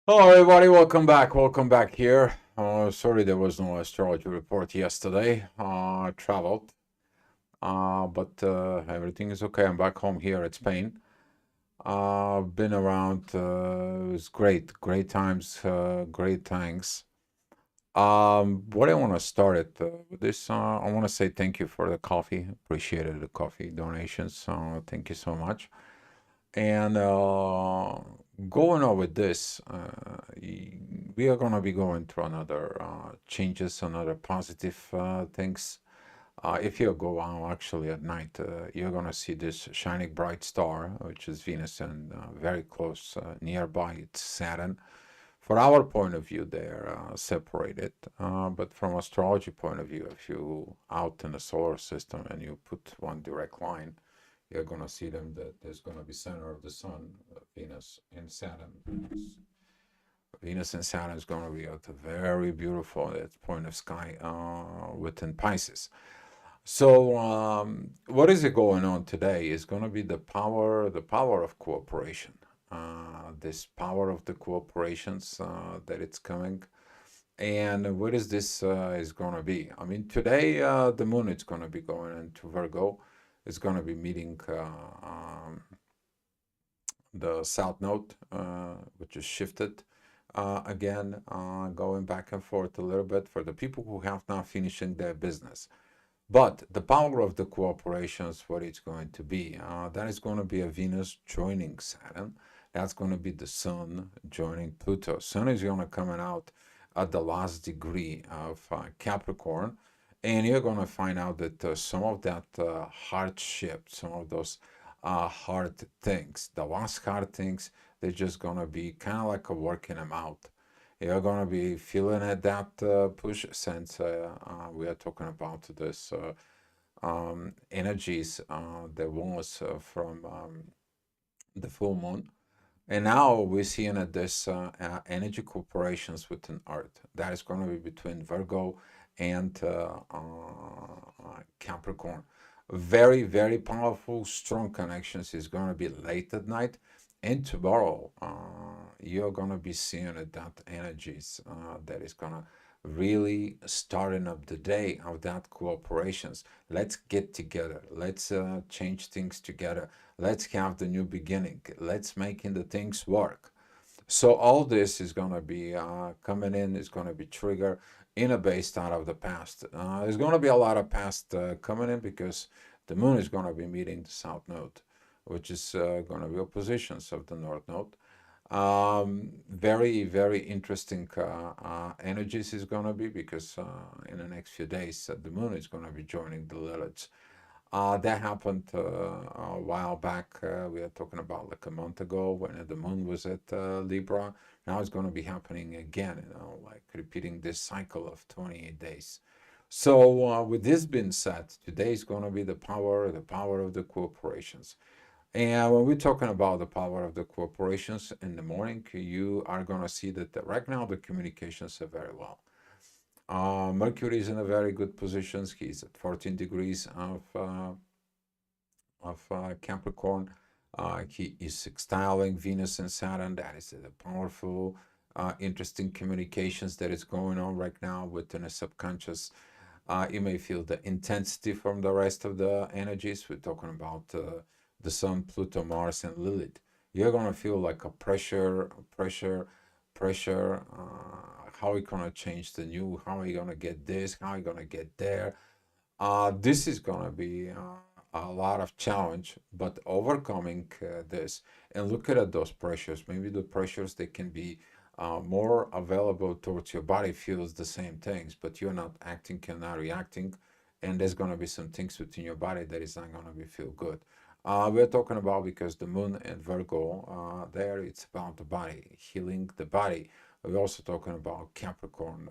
Hello, everybody. Welcome back here. Sorry there was no astrology report yesterday. I traveled, but everything is okay. I'm back home here at Spain. Been around. It was great times, great thanks. What I want to start with this, I want to say thank you for the coffee. Appreciated the coffee donations. Thank you so much. And going on with this, we are going to be going through another changes, another positive things. If you go out actually at night, you're going to see this shining bright star, which is Venus, and very close nearby, it's Saturn. For our point of view, they're separated, but from astrology point of view, if you out in the solar system and you put one direct line, you're going to see them that there's going to be center of the sun, Venus and Saturn. Venus and Saturn is going to be at a very beautiful point of sky within Pisces. So what is it going on today is going to be the power of cooperation. This power of the cooperations that it's coming. And what is this is going to be? I mean, today the moon is going to be going into Virgo. It's going to be meeting the south node, which is shifted again, going back and forth a little bit for the people who have not finishing their business. But the power of the cooperations, what it's going to be, that is going to be a Venus joining Saturn. That's going to be the Sun joining Pluto. Sun is going to come out at the last degree of Capricorn, and you're going to find out that some of that hardship, some of those hard things, the last hard things, they're just going to be kind of like a working them out. You're going to be feeling at that push since we are talking about this energies that was from the full moon. And now we're seeing that this energy corporations within Earth. That is going to be between Virgo and Capricorn. Very powerful, strong connections is going to be late at night. And tomorrow, you're going to be seeing that energies that is going to really starting up the day of that cooperations. Let's get together. Let's change things together. Let's have the new beginning. Let's making the things work. So all this is going to be coming in, is going to be triggered in a based out of the past. There's going to be a lot of past coming in because the moon is going to be meeting the south node, which is going to be oppositions of the north node. Very interesting energies is going to be because in the next few days the moon is going to be joining the Lilith. That happened a while back. We are talking about like a month ago when the moon was at Libra. Now it's going to be happening again, like repeating this cycle of 28 days. So with this being said, today is going to be the power of the corporations. And when we're talking about the power of the corporations in the morning, you are going to see that right now the communications are very well. Mercury is in a very good position. He's at 14 degrees of Capricorn. He is sextiling Venus and Saturn. That is the powerful, interesting communications that is going on right now within the subconscious. You may feel the intensity from the rest of the energies. We're talking about the Sun, Pluto, Mars, and Lilith. You're gonna feel like a pressure. How are you gonna change the new? How are you gonna get this? How are you gonna get there? This is gonna be a lot of challenge, but overcoming this and looking at those pressures. Maybe the pressures they can be more available towards your body feels the same things, but you're not acting, you're not reacting, and there's gonna be some things within your body that is not gonna be feel good. We're talking about because the moon and Virgo, there it's about the body, healing the body. We're also talking about Capricorn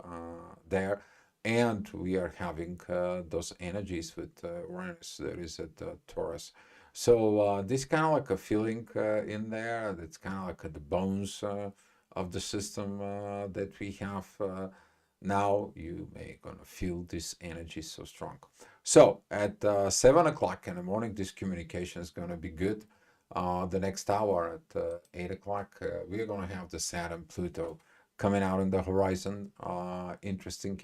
there, and we are having those energies with Uranus that is at Taurus. So this kind of like a feeling in there. That's kind of like the bones of the system that we have now. You may gonna feel this energy so strong. So at 7 o'clock in the morning, this communication is gonna be good. The next hour at 8 o'clock, we're going to have the Saturn Pluto coming out on the horizon. Interesting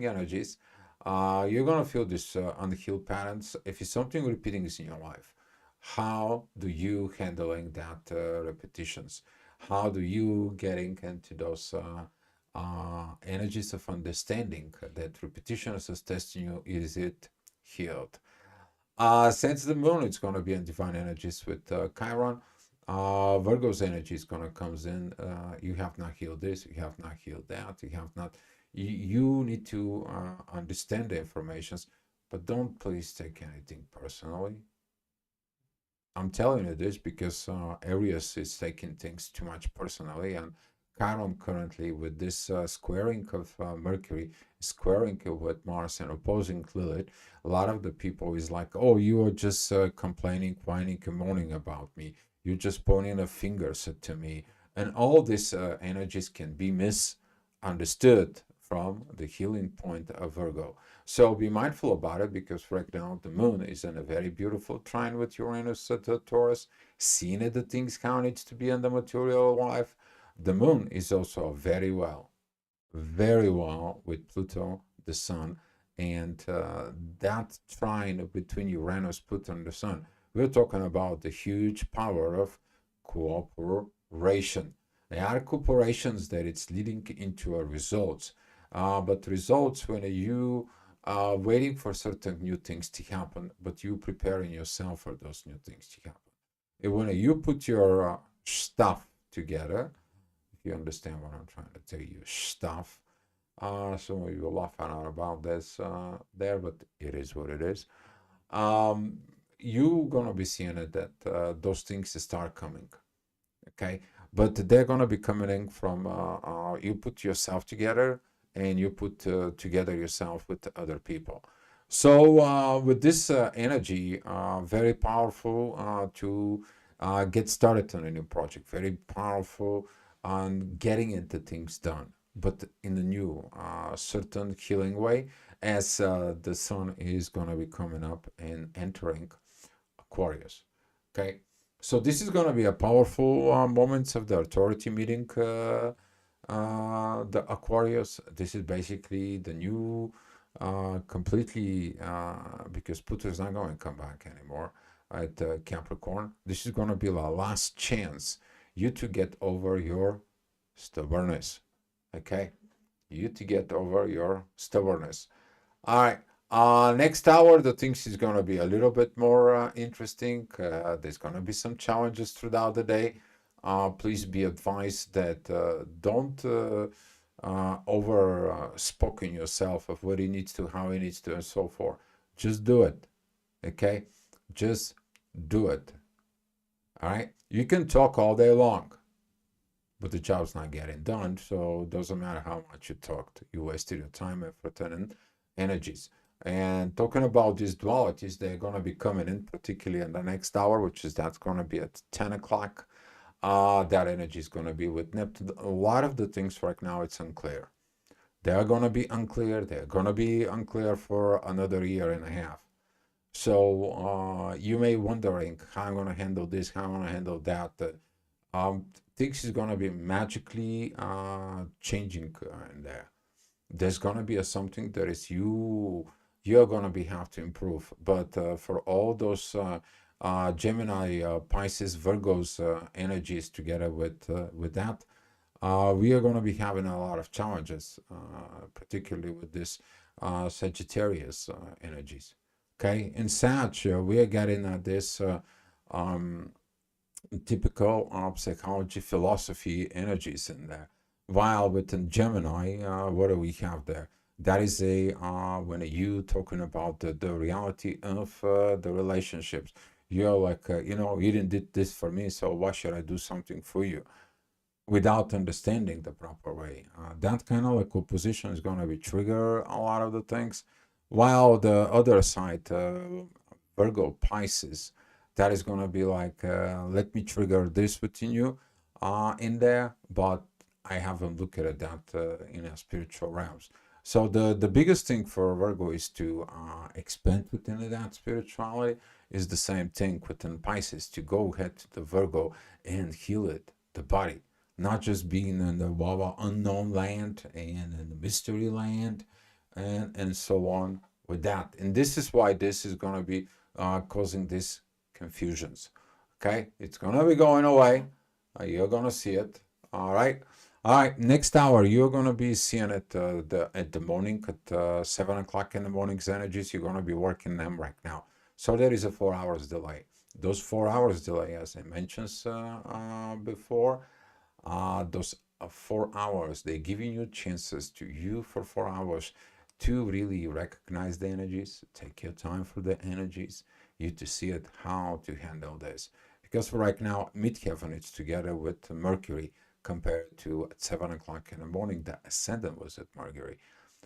energies. You're going to feel this unhealed patterns. If it's something repeating is in your life, how do you handling that repetitions? How do you getting into those energies of understanding that repetition is testing you? Is it healed? Since the moon, it's going to be in divine energies with Chiron. Virgo's energy is going to comes in. You have not healed this. You have not healed that. You have not. You need to understand the informations, but don't please take anything personally. I'm telling you this because Aries is taking things too much personally, and Chiron currently with this squaring of Mercury, squaring with Mars and opposing Lilith, a lot of the people is like, oh, you are just complaining, whining, and moaning about me. You're just pointing a fingers to me, and all these energies can be misunderstood from the healing point of Virgo. So be mindful about it because right now the moon is in a very beautiful trine with Uranus at the Taurus, seeing it, the things how it needs to be in the material life. The moon is also very well with Pluto, the sun, and that trine between Uranus, Pluto, and the sun. We're talking about the huge power of cooperation. There are cooperations that it's leading into a results, but results when you waiting for certain new things to happen, but you preparing yourself for those new things to happen. And when you put your stuff together, if you understand what I'm trying to tell you, stuff. Some of you will laugh out about this there, but it is what it is. You're gonna be seeing it that those things start coming, okay? But they're gonna be coming in from you put yourself together and you put together yourself with other people. So with this energy, very powerful to get started on a new project. Very powerful on getting into things done, but in a new, certain healing way, as the sun is going to be coming up and entering Aquarius. Okay, so this is going to be a powerful moments of the authority meeting. The Aquarius. This is basically the new, completely because Pluto is not going to come back anymore at Capricorn. This is going to be the last chance you to get over your stubbornness. Okay, you to get over your stubbornness. All right. Next hour, the things is going to be a little bit more interesting. There's going to be some challenges throughout the day. Please be advised that don't over spoken yourself of what he needs to, how he needs to, and so forth. Just do it. Okay? Just do it. All right? You can talk all day long, but the job's not getting done. So it doesn't matter how much you talked. You wasted your time, effort, and energies. And talking about these dualities, they're going to be coming in, particularly in the next hour, which is that's going to be at 10 o'clock. That energy is going to be with Neptune. A lot of the things right now, it's unclear. They are going to be unclear. They're going to be unclear for another year and a half. So you may wondering how I'm going to handle this, how I'm going to handle that. Things is going to be magically changing in there. There's going to be something that is you're going to be have to improve. But for all those Gemini, Pisces, Virgo's energies together with that, we are going to be having a lot of challenges, particularly with this Sagittarius energies. Okay, in Sag, we are getting this typical psychology, philosophy energies in there. While within Gemini, what do we have there? That is a when you talking about the reality of the relationships. You're like, you didn't did this for me, so why should I do something for you? Without understanding the proper way. That kind of like opposition is going to be trigger a lot of the things. While the other side, Virgo, Pisces, that is going to be like, let me trigger this within you in there, but I haven't looked at that in a spiritual realms. So the biggest thing for Virgo is to expand within that spirituality, is the same thing within Pisces, to go ahead to the Virgo and heal it, the body, not just being in the unknown land and in the mystery land and so on with that. And this is why this is going to be causing these confusions. Okay, it's going to be going away. You're going to see it. All right. All right, next hour, you're going to be seeing it at the morning at 7 o'clock in the morning's energies. You're going to be working them right now. So there is a 4 hours delay. Those 4 hours delay, as I mentioned before, those 4 hours, they're giving you chances to you for 4 hours to really recognize the energies, take your time for the energies, you to see it, how to handle this. Because for right now, midheaven, it's together with Mercury, compared to at 7 o'clock in the morning, the ascendant was at Mercury.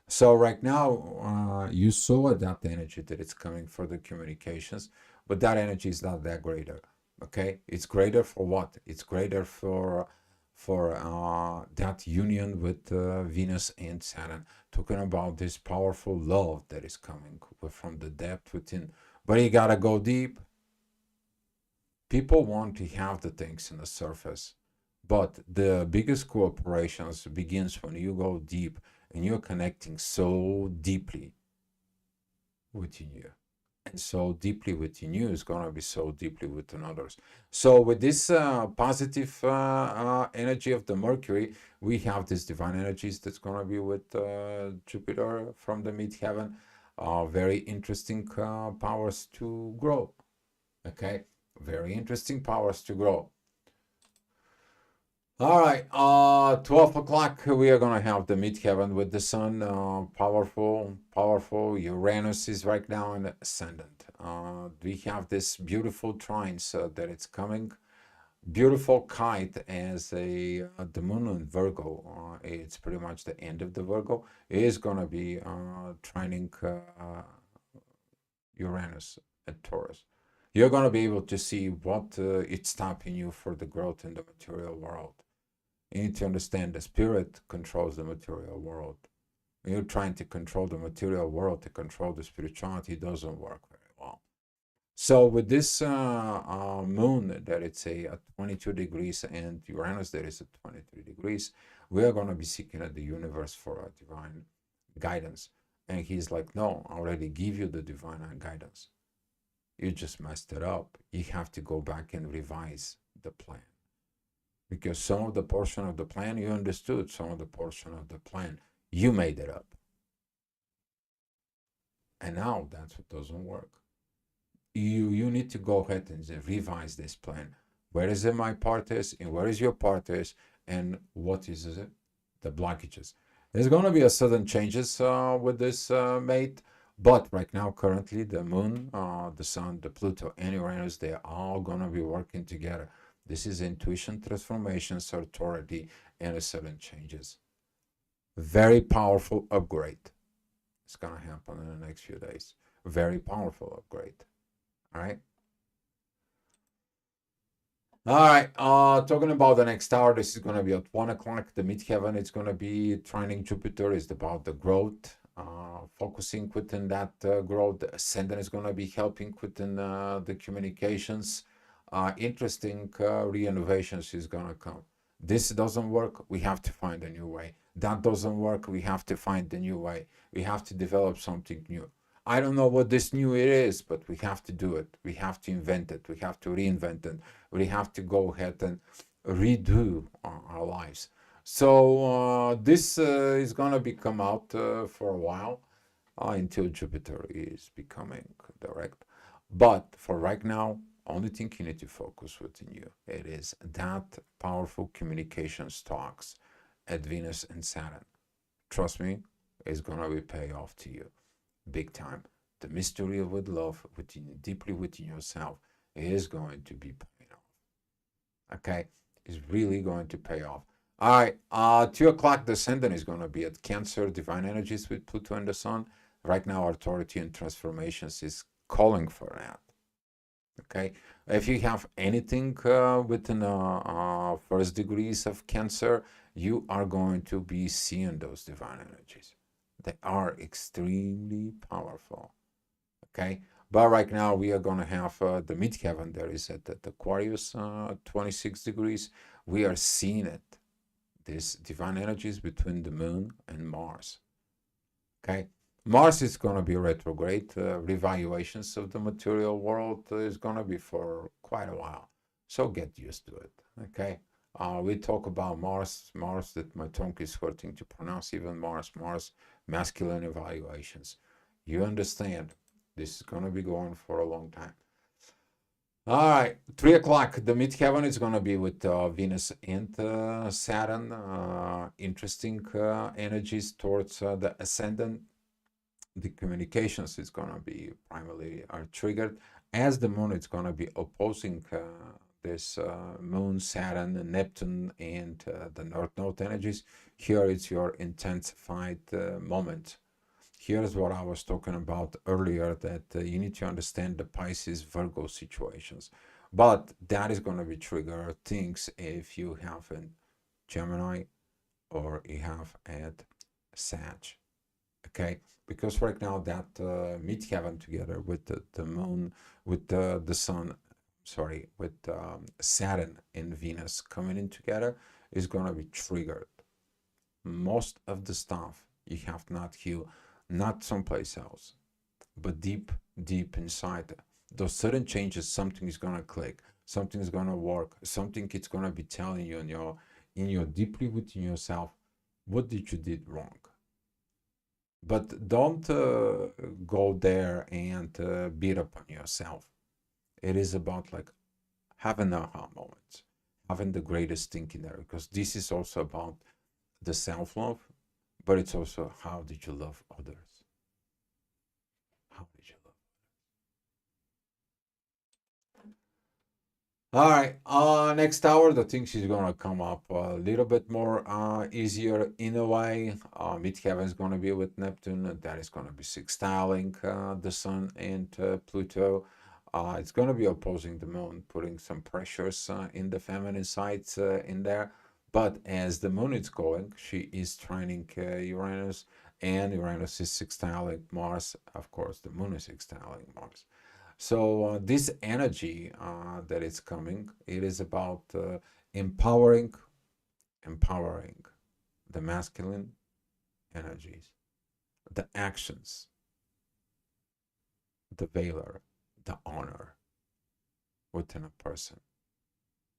So right now, you saw that energy that it's coming for the communications, but that energy is not that greater. Okay, it's greater for what? It's greater for that union with Venus and Saturn, talking about this powerful love that is coming from the depth within. But you gotta go deep. People want to have the things in the surface, but the biggest cooperations begins when you go deep and you're connecting so deeply within you. And so deeply within you is going to be so deeply within others. So with this positive energy of the Mercury, we have these divine energies that's going to be with Jupiter from the midheaven. Very interesting powers to grow. Okay, very interesting powers to grow. All right, 12 o'clock, we are going to have the midheaven with the sun, powerful. Uranus is right now in the ascendant. We have this beautiful trines that it's coming. Beautiful kite as the moon in Virgo. It's pretty much the end of the Virgo. It is going to be trining Uranus at Taurus. You're going to be able to see what it's stopping you for the growth in the material world. You need to understand the spirit controls the material world. When you're trying to control the material world to control the spirituality, it doesn't work very well. So with this moon that it's at 22 degrees and Uranus that is at 23 degrees, we are going to be seeking at the universe for a divine guidance. And he's like, no, I already give you the divine guidance. You just messed it up. You have to go back and revise the plan. Because some of the portion of the plan you understood, some of the portion of the plan you made it up. And now that's what doesn't work. You need to go ahead and revise this plan. Where is it my part is, and where is your part is, and what is it? The blockages. There's going to be a sudden changes with this mate, but right now, currently, the moon, the sun, the Pluto, and Uranus, they're all going to be working together. This is intuition, transformations, authority, and a sudden changes. Very powerful upgrade. It's going to happen in the next few days. Very powerful upgrade. All right. All right. Talking about the next hour, this is going to be at 1 o'clock. The midheaven, it's going to be trining Jupiter. It's about the growth, focusing within that growth. The ascendant is going to be helping within the communications. Interesting re-innovations is going to come. This doesn't work, we have to find a new way. That doesn't work, we have to find a new way. We have to develop something new. I don't know what this new it is, but we have to do it. We have to invent it. We have to reinvent it. We have to go ahead and redo our lives. So this is going to be come out for a while until Jupiter is becoming direct. But for right now, only thing you need to focus within you, it is that powerful communication talks at Venus and Saturn. Trust me, it's going to be pay off to you big time. The mystery of with love within deeply within yourself is going to be paying off. Okay, it's really going to pay off. All right, 2 o'clock, the ascendant is going to be at Cancer, divine energies with Pluto and the Sun. Right now, authority and transformations is calling for that. Okay, if you have anything within first degrees of Cancer, you are going to be seeing those divine energies. They are extremely powerful. Okay, But right now we are going to have the midheaven there is at Aquarius, 26 degrees. We are seeing it, these divine energies between the moon and Mars. Okay, Mars is going to be retrograde. Revaluations of the material world is going to be for quite a while. So get used to it. Okay. We talk about Mars that my tongue is hurting to pronounce, even Mars, masculine evaluations. You understand, this is going to be going for a long time. All right, 3 o'clock, the midheaven is going to be with Venus and Saturn. Interesting energies towards the ascendant. The communications is going to be primarily are triggered as the moon is going to be opposing this moon, Saturn, and Neptune, and the north node energies. Here it's your intensified moment. Here's what I was talking about earlier, that you need to understand the Pisces Virgo situations, but that is going to be trigger things if you have a Gemini or you have at Sag. Okay, because right now that midheaven together with the moon, with the sun, sorry, with Saturn and Venus coming in together is going to be triggered. Most of the stuff you have not healed, not someplace else, but deep inside. Those sudden changes, something is going to click, something is going to work, something it's going to be telling you in your deeply within yourself, what did you did wrong. But don't go there and beat up on yourself. It is about like having aha moments, having the greatest thing in there, because this is also about the self-love, but it's also how did you love others? How did you love? All right, next hour, the things is gonna come up a little bit more easier in a way. Midheaven is gonna be with Neptune. That is gonna be sextiling the Sun and Pluto. It's gonna be opposing the Moon, putting some pressures in the feminine sides in there. But as the Moon is going, she is trining Uranus, and Uranus is sextiling Mars. Of course, the Moon is sextiling Mars. So this energy that is coming, it is about empowering the masculine energies, the actions, the valor, the honor within a person,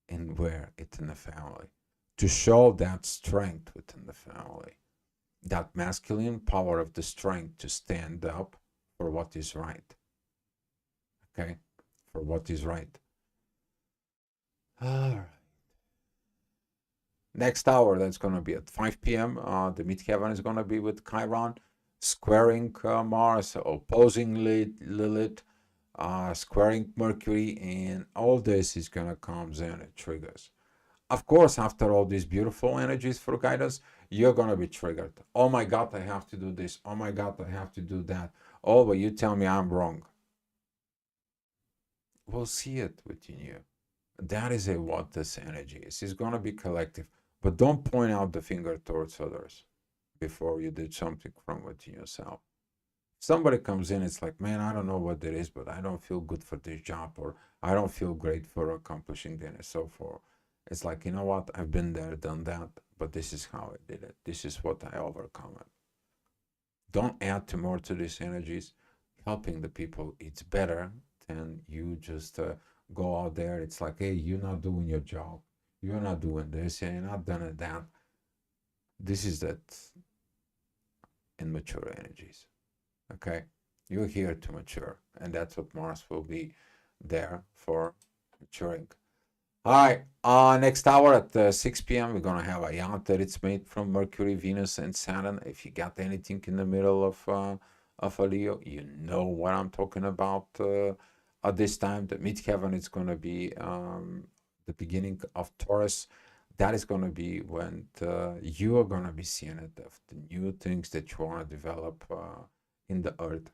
and where it's in the family, to show that strength within the family, that masculine power of the strength to stand up for what is right. Okay, for what is right. All right. Next hour, that's going to be at 5 p.m. The midheaven is going to be with Chiron, squaring Mars, opposing Lilith, squaring Mercury, and all this is going to come in and triggers. Of course, after all these beautiful energies for guidance, you're going to be triggered. Oh my God, I have to do this. Oh my God, I have to do that. Oh, but you tell me I'm wrong. We'll see it within you. That is what this energy is. It's going to be collective. But don't point out the finger towards others before you did something from within yourself. Somebody comes in, it's like, man, I don't know what it is, but I don't feel good for this job, or I don't feel great for accomplishing this and so forth. It's like, you know what? I've been there, done that, but this is how I did it. This is what I overcome it. Don't add more to these energies. Helping the people, it's better than you just go out there. It's like, hey, you're not doing your job. You're not doing this. You're not doing that. This is that immature energies. Okay, you're here to mature, and that's what Mars will be there for, maturing. All right, next hour at 6 p.m. we're gonna have a yacht that it's made from Mercury, Venus, and Saturn. If you got anything in the middle of a Leo, you know what I'm talking about. At this time, the midheaven is gonna be the beginning of Taurus. That is going to be when you are going to be seeing it, of the new things that you want to develop in the earth,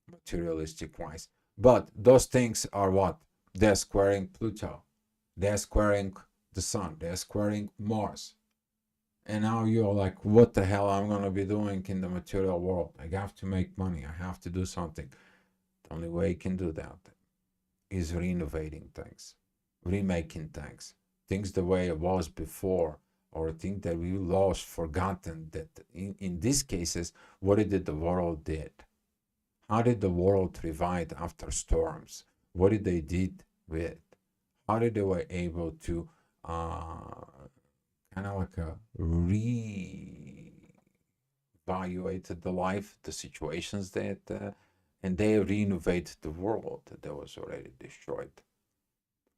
materialistic wise. But those things are what? They're squaring Pluto, they're squaring the sun, they're squaring Mars. And now you're like, what the hell I'm going to be doing in the material world? I have to make money, I have to do something. The only way you can do that is renovating things, remaking things the way it was before, or things that we lost, forgotten. That in these cases, what did the world did? How did the world revive after storms? What did they did with? How did they were able to kind of like re-evaluate the life, the situations that, and they renovated the world that was already destroyed.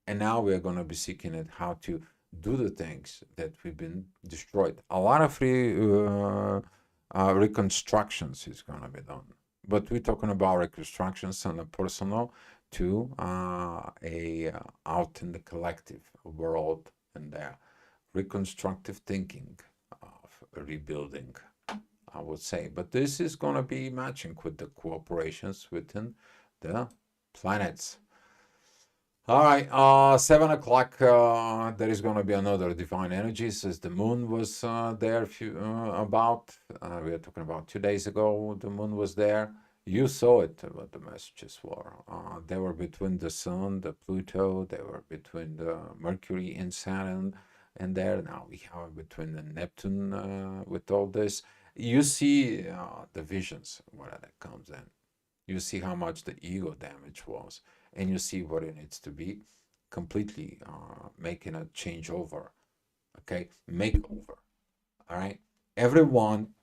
And now we are going to be seeking at how to do the things that we've been destroyed. A lot of reconstructions is going to be done, but we're talking about reconstructions on a personal to out in the collective world, and reconstructive thinking of rebuilding, I would say. But this is going to be matching with the cooperations within the planets. All right, 7 o'clock, there is going to be another divine energy, since the moon was there we are talking about 2 days ago, the moon was there. You saw it, what the messages were. They were between the sun, the Pluto, they were between the Mercury and Saturn, and there now we have between the Neptune with all this. You see the visions, where that comes in. You see how much the ego damage was, and you see what it needs to be, completely making a changeover, okay, makeover. All right, everyone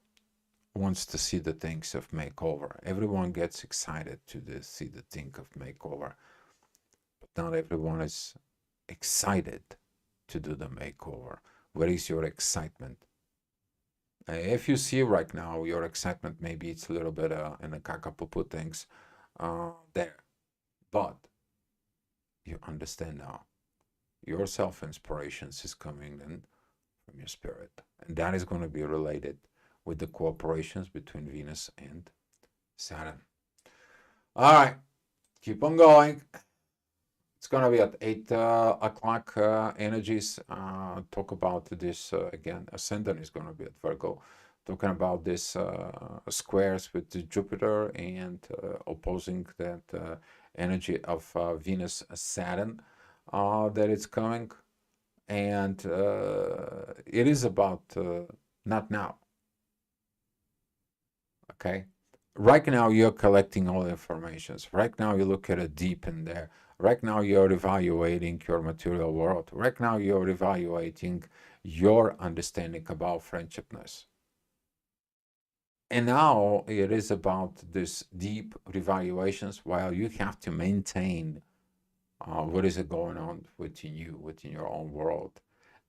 wants to see the things of makeover. Everyone gets excited to see the thing of makeover, but not everyone is excited to do the makeover. Where is your excitement? If you see right now your excitement, maybe it's a little bit in the kakapupu things there, but you understand now your self-inspirations is coming in from your spirit, and that is going to be related with the cooperations between Venus and Saturn. All right, keep on going. It's going to be at 8 o'clock energies. Talk about this again. Ascendant is going to be at Virgo. Talking about this squares with Jupiter and opposing that energy of Venus Saturn that it's coming. And it is about not now. Okay. Right now you're collecting all the informations. Right now you look at it deep in there. Right now you're evaluating your material world. Right now you're evaluating your understanding about friendshipness. And now it is about this deep revaluations, while you have to maintain what is going on within you, within your own world.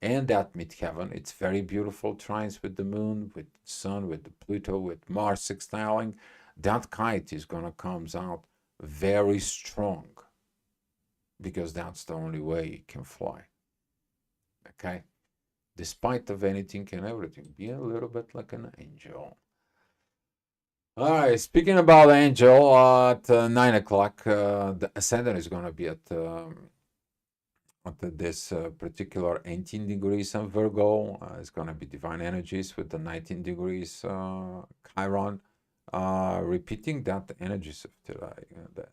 And that midheaven, it's very beautiful trines with the moon, with the sun, with the Pluto, with Mars sextiling. That kite is going to come out very strong, because that's the only way it can fly. Okay? Despite of anything and everything, be a little bit like an angel. All right, speaking about angel, at 9 o'clock, the ascendant is going to be at this particular 18 degrees of Virgo. It's going to be divine energies with the 19 degrees Chiron. Repeating that energies of today. That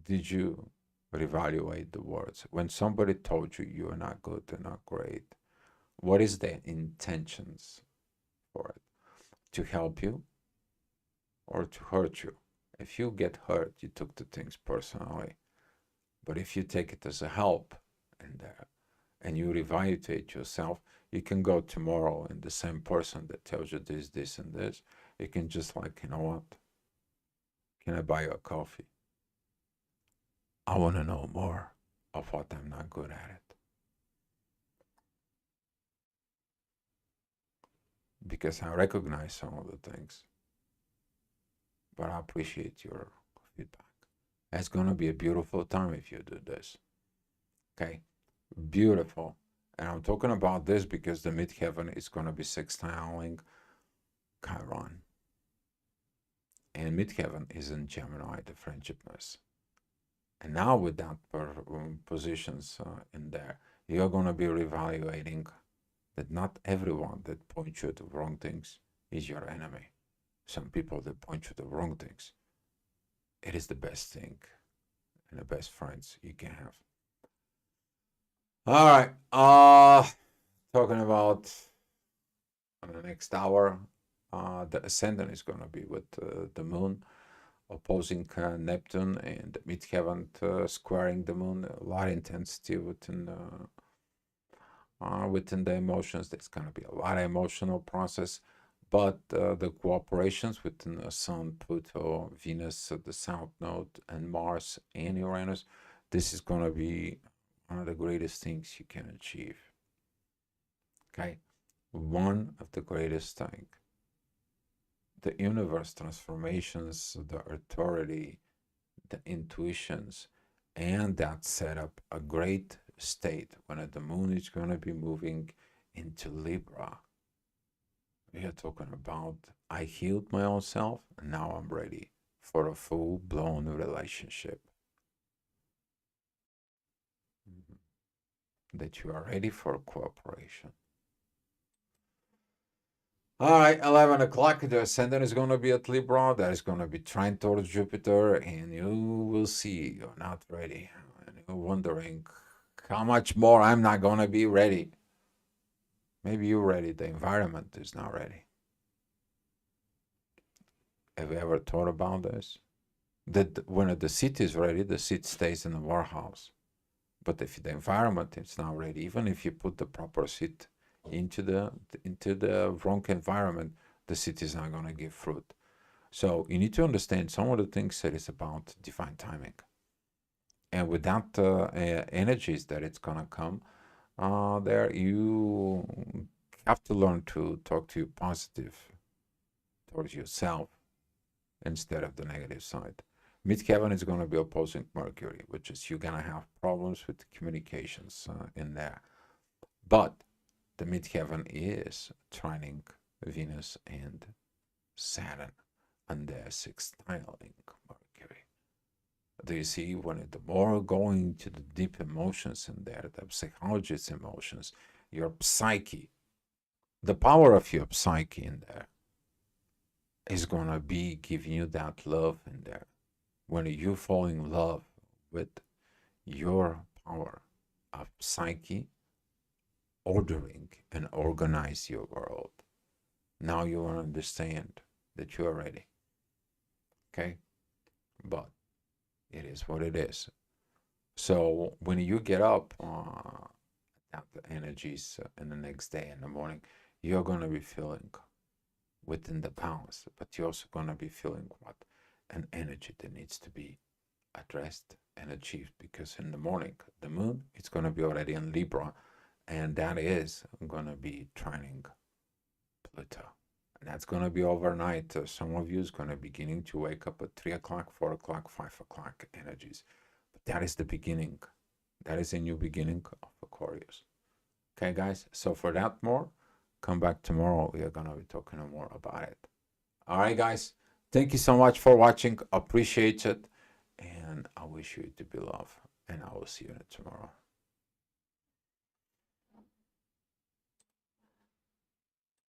did you reevaluate the words when somebody told you you are not good and not great? What is their intentions for it? To help you or to hurt you? If you get hurt, you took the things personally. But if you take it as a help and you reevaluate yourself, you can go tomorrow and the same person that tells you this, this, and this, you can just like, you know what? Can I buy you a coffee? I want to know more of what I'm not good at it. Because I recognize some of the things, but I appreciate your feedback. It's going to be a beautiful time if you do this. Okay, beautiful. And I'm talking about this because the midheaven is going to be sextiling Chiron. And midheaven is in Gemini, the friendshipness. And now with that positions in there, you're going to be reevaluating that not everyone that points you to the wrong things is your enemy. Some people that point you to the wrong things it is the best thing and the best friends you can have. All right. Talking about the next hour, the ascendant is going to be with the moon opposing Neptune, and midheaven squaring the moon. A lot of intensity within the emotions. There's going to be a lot of emotional process, but the cooperations within the Sun, Pluto, Venus, the South Node, and Mars and Uranus, this is going to be one of the greatest things you can achieve. Okay, one of the greatest things. The universe transformations, the authority, the intuitions, and that set up a great state when the moon is going to be moving into Libra. We are talking about I healed my own self, and now I'm ready for a full-blown relationship. That you are ready for cooperation. All right, 11 o'clock, the ascendant is going to be at Libra. That is going to be trine towards Jupiter, and you will see you're not ready. And you're wondering how much more I'm not going to be ready. Maybe you're ready. The environment is not ready. Have you ever thought about this? That when the seat is ready, the seat stays in the warehouse. But if the environment is not ready, even if you put the proper seat into the wrong environment, the seed is not going to give fruit. So you need to understand some of the things that is about divine timing, and with that energies that it's going to come there, you have to learn to talk to you positive towards yourself instead of the negative side. Midheaven is going to be opposing Mercury, which is you're going to have problems with communications in there. But the midheaven is trining Venus and Saturn, and they're sextiling Mercury. Do you see, when the more going to the deep emotions in there, the psychologist's emotions, your psyche, the power of your psyche in there is going to be giving you that love in there. When you fall in love with your power of psyche, ordering and organize your world, now you will understand that you are ready. Okay? But it is what it is. So when you get up at the energies in the next day in the morning, you're going to be feeling within the balance, but you're also going to be feeling what? An energy that needs to be addressed and achieved, because in the morning, the moon, it's going to be already in Libra, and that is going to be trining Pluto. And that's going to be overnight. Some of you is going to be beginning to wake up at 3 o'clock, 4 o'clock, 5 o'clock energies. But that is the beginning. That is a new beginning of Aquarius. Okay, guys? So for that more, come back tomorrow. We are going to be talking more about it. All right, guys? Thank you so much for watching. Appreciate it. And I wish you to be loved. And I will see you tomorrow.